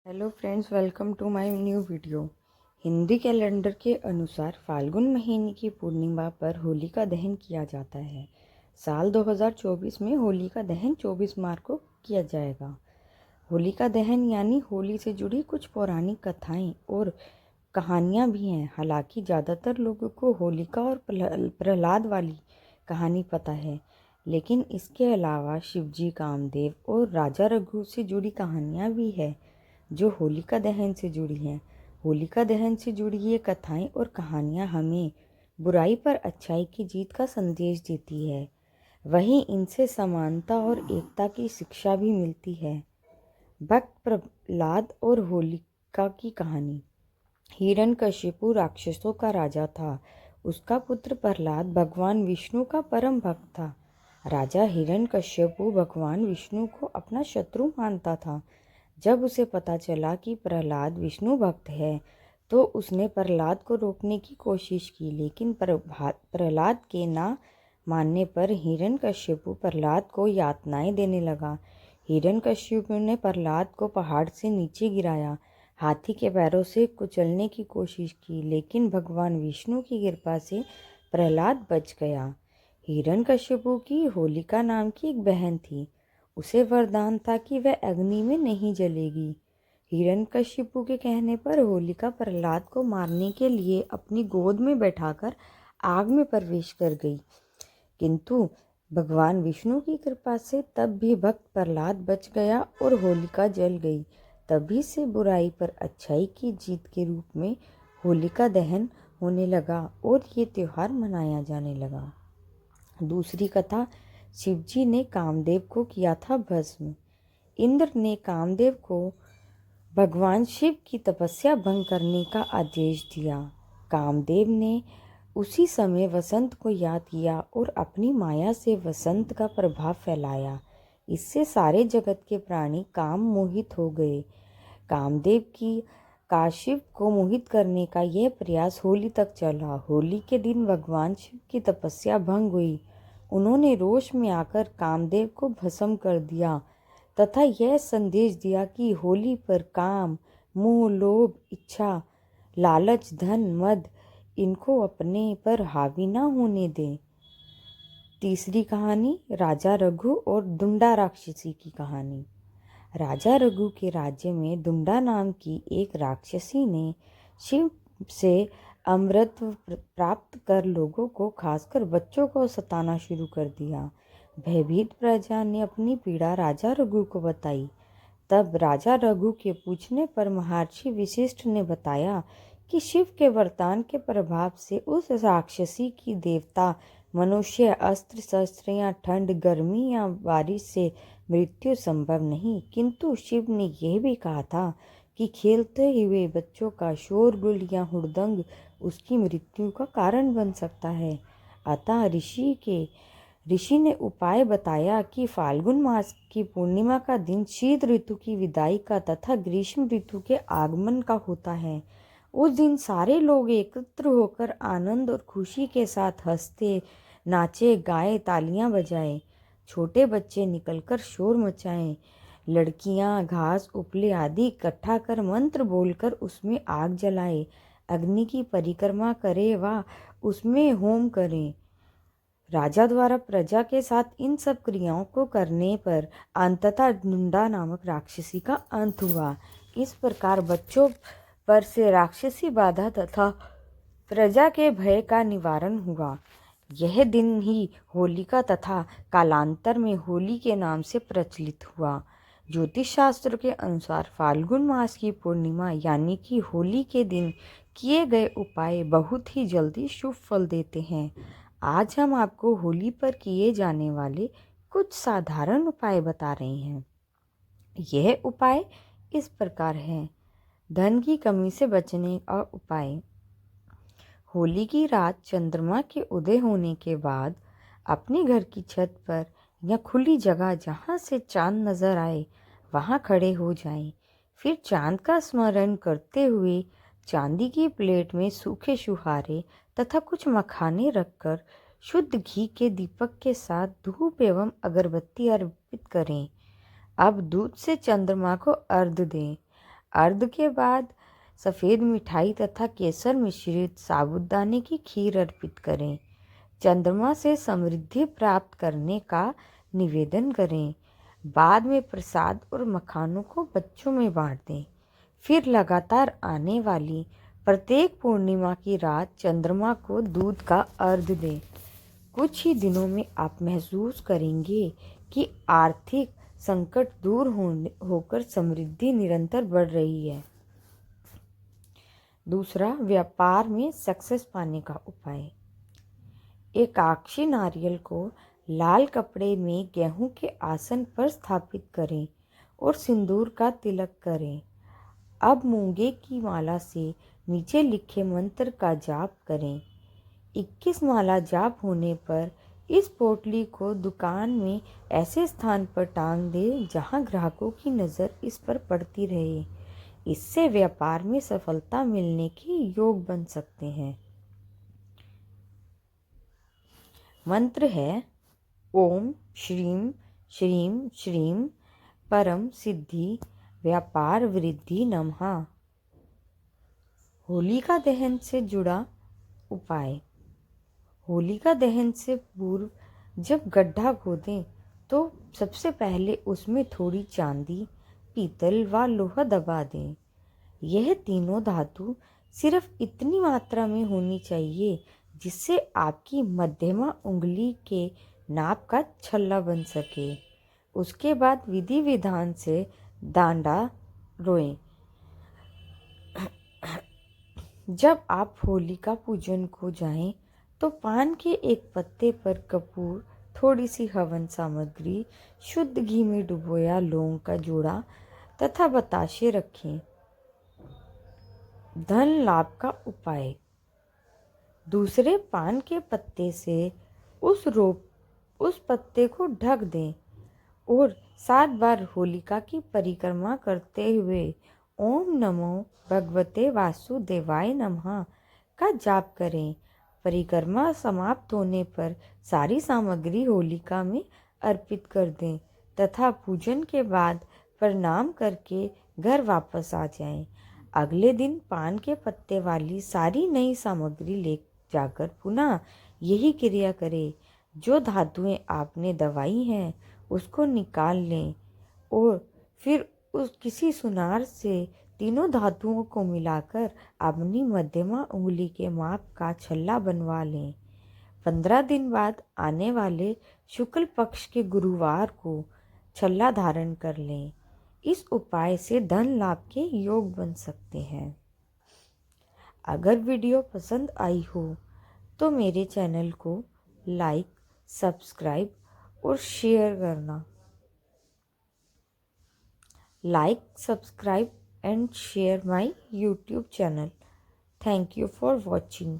Hello friends, welcome to my new video. Hindi calendar के अनुसार फाल्गुन महीने की पूर्णिमा पर होलिका दहन किया जाता है। साल 2024 में होलिका दहन 24 मार्च को किया जाएगा। होलिका दहन यानी होली से जुड़ी कुछ पौराणिक कथाएं और कहानियां भी हैं। हालांकि ज़्यादातर लोगों को होलिका और प्रहलाद वाली कहानी पता है, लेकिन इसके अलावा शिवजी, कामदेव और राजा रघु से जुड़ी कहानियां भी है जो होलिका दहन से जुड़ी हैं। होलिका दहन से जुड़ी ये कथाएं और कहानियां हमें बुराई पर अच्छाई की जीत का संदेश देती है। वहीं इनसे समानता और एकता की शिक्षा भी मिलती है। भक्त प्रहलाद और होलिका की कहानी। हिरण्यकशिपु राक्षसों का राजा था। उसका पुत्र प्रहलाद भगवान विष्णु का परम भक्त था। राजा हिरण्यकशिपु भगवान विष्णु को अपना शत्रु मानता था। जब उसे पता चला कि प्रहलाद विष्णु भक्त है तो उसने प्रहलाद को रोकने की कोशिश की, लेकिन प्रहलाद के ना मानने पर हिरण्यकशिपु प्रहलाद को यातनाएं देने लगा। हिरण्यकशिपु ने प्रहलाद को पहाड़ से नीचे गिराया, हाथी के पैरों से कुचलने की कोशिश की, लेकिन भगवान विष्णु की कृपा से प्रहलाद बच गया। हिरण्यकशिपु की होलिका नाम की एक बहन थी। उसे वरदान था कि वह अग्नि में नहीं जलेगी। हिरण्यकशिपु के कहने पर होलिका प्रहलाद को मारने के लिए अपनी गोद में बैठाकर आग में प्रवेश कर गई, किंतु भगवान विष्णु की कृपा से तब भी भक्त प्रहलाद बच गया और होलिका जल गई। तभी से बुराई पर अच्छाई की जीत के रूप में होलिका दहन होने लगा और ये त्योहार मनाया जाने लगा। दूसरी कथा, शिवजी ने कामदेव को किया था भस्म। इंद्र ने कामदेव को भगवान शिव की तपस्या भंग करने का आदेश दिया। कामदेव ने उसी समय वसंत को याद किया और अपनी माया से वसंत का प्रभाव फैलाया। इससे सारे जगत के प्राणी काम मोहित हो गए। कामदेव का शिव को मोहित करने का यह प्रयास होली तक चला। होली के दिन भगवान शिव की तपस्या भंग हुई। उन्होंने रोष में आकर कामदेव को भस्म कर दिया तथा यह संदेश दिया कि होली पर काम, मोह, लोभ, इच्छा, लालच, धन, मद इनको अपने पर हावी न होने दें। तीसरी कहानी, राजा रघु और दुंडा राक्षसी की कहानी। राजा रघु के राज्य में दुंडा नाम की एक राक्षसी ने शिव से अमृत प्राप्त कर लोगों को, खासकर बच्चों को सताना शुरू कर दिया। भयभीत प्रजा ने अपनी पीड़ा राजा रघु को बताई। तब राजा रघु के पूछने पर महर्षि वशिष्ठ ने बताया कि शिव के वरदान के प्रभाव से उस राक्षसी की देवता, मनुष्य, अस्त्र शस्त्र या ठंड, गर्मी या बारिश से मृत्यु संभव नहीं, किंतु शिव ने यह भी कहा था कि खेलते हुए बच्चों का शोरगुल या हुड़दंग उसकी मृत्यु का कारण बन सकता है। अतः ऋषि ने उपाय बताया कि फाल्गुन मास की पूर्णिमा का दिन शीत ऋतु की विदाई का तथा ग्रीष्म ऋतु के आगमन का होता है। उस दिन सारे लोग एकत्र होकर आनंद और खुशी के साथ हंसते, नाचे, गाए, तालियां बजाए। छोटे बच्चे निकलकर शोर मचाएं। लड़कियां घास, उपले आदि इकट्ठा कर मंत्र बोलकर उसमें आग जलाए, अग्नि की परिक्रमा करें व उसमें होम करें। राजा द्वारा प्रजा के साथ इन सब क्रियाओं को करने पर अंततः दुंडा नामक राक्षसी का अंत हुआ। इस प्रकार बच्चों पर से राक्षसी बाधा तथा प्रजा के भय का निवारण हुआ। यह दिन ही होलिका तथा कालांतर में होली के नाम से प्रचलित हुआ। ज्योतिष शास्त्र के अनुसार फाल्गुन मास की पूर्णिमा यानी कि होली के दिन किए गए उपाय बहुत ही जल्दी शुभ फल देते हैं। आज हम आपको होली पर किए जाने वाले कुछ साधारण उपाय बता रहे हैं। यह उपाय इस प्रकार हैं। धन की कमी से बचने का उपाय। होली की रात चंद्रमा के उदय होने के बाद अपने घर की छत पर या खुली जगह जहाँ से चांद नजर आए वहाँ खड़े हो जाएं। फिर चांद का स्मरण करते हुए चांदी की प्लेट में सूखे छुहारे तथा कुछ मखाने रखकर शुद्ध घी के दीपक के साथ धूप एवं अगरबत्ती अर्पित करें। अब दूध से चंद्रमा को अर्घ्य दें। अर्घ के बाद सफ़ेद मिठाई तथा केसर मिश्रित साबूदाने की खीर अर्पित करें। चंद्रमा से समृद्धि प्राप्त करने का निवेदन करें। बाद में प्रसाद और मखानों को बच्चों में बांट दें। फिर लगातार आने वाली प्रत्येक पूर्णिमा की रात चंद्रमा को दूध का अर्घ दें। कुछ ही दिनों में आप महसूस करेंगे कि आर्थिक संकट दूर होकर समृद्धि निरंतर बढ़ रही है। दूसरा, व्यापार में सक्सेस पाने का उपाय। एकाक्षी नारियल को लाल कपड़े में गेहूं के आसन पर स्थापित करें और सिंदूर का तिलक करें। अब मूंगे की माला से नीचे लिखे मंत्र का जाप करें। 21 माला जाप होने पर इस पोटली को दुकान में ऐसे स्थान पर टांग दें जहां ग्राहकों की नज़र इस पर पड़ती रहे। इससे व्यापार में सफलता मिलने के योग बन सकते हैं। मंत्र है ओम श्रीम श्रीम श्रीम परम सिद्धि व्यापार वृद्धि नमः। होलिका दहन से जुड़ा उपाय। होलिका दहन से पूर्व जब गड्ढा खोदें तो सबसे पहले उसमें थोड़ी चांदी, पीतल व लोहा दबा दें। यह तीनों धातु सिर्फ इतनी मात्रा में होनी चाहिए जिससे आपकी मध्यमा उंगली के नाप का छल्ला बन सके। उसके बाद विधि विधान से डांडा रोएं। जब आप होलिका पूजन को जाएं तो पान के एक पत्ते पर कपूर, थोड़ी सी हवन सामग्री, शुद्ध घी में डुबोया लौंग का जोड़ा तथा बताशे रखें। धन लाभ का उपाय। दूसरे पान के पत्ते से उस पत्ते को ढक दें और 7 बार होलिका की परिक्रमा करते हुए ओम नमो भगवते वासुदेवाय नमः का जाप करें। परिक्रमा समाप्त होने पर सारी सामग्री होलिका में अर्पित कर दें तथा पूजन के बाद प्रणाम करके घर वापस आ जाएं। अगले दिन पान के पत्ते वाली सारी नई सामग्री ले जाकर पुनः यही क्रिया करें। जो धातुएं आपने दबाई हैं उसको निकाल लें और फिर किसी सुनार से तीनों धातुओं को मिलाकर अपनी मध्यमा उंगली के माप का छल्ला बनवा लें। 15 दिन बाद आने वाले शुक्ल पक्ष के गुरुवार को छल्ला धारण कर लें। इस उपाय से धन लाभ के योग बन सकते हैं। अगर वीडियो पसंद आई हो तो मेरे चैनल को लाइक, सब्सक्राइब और शेयर करना। Like, subscribe and share my YouTube channel. Thank you for watching.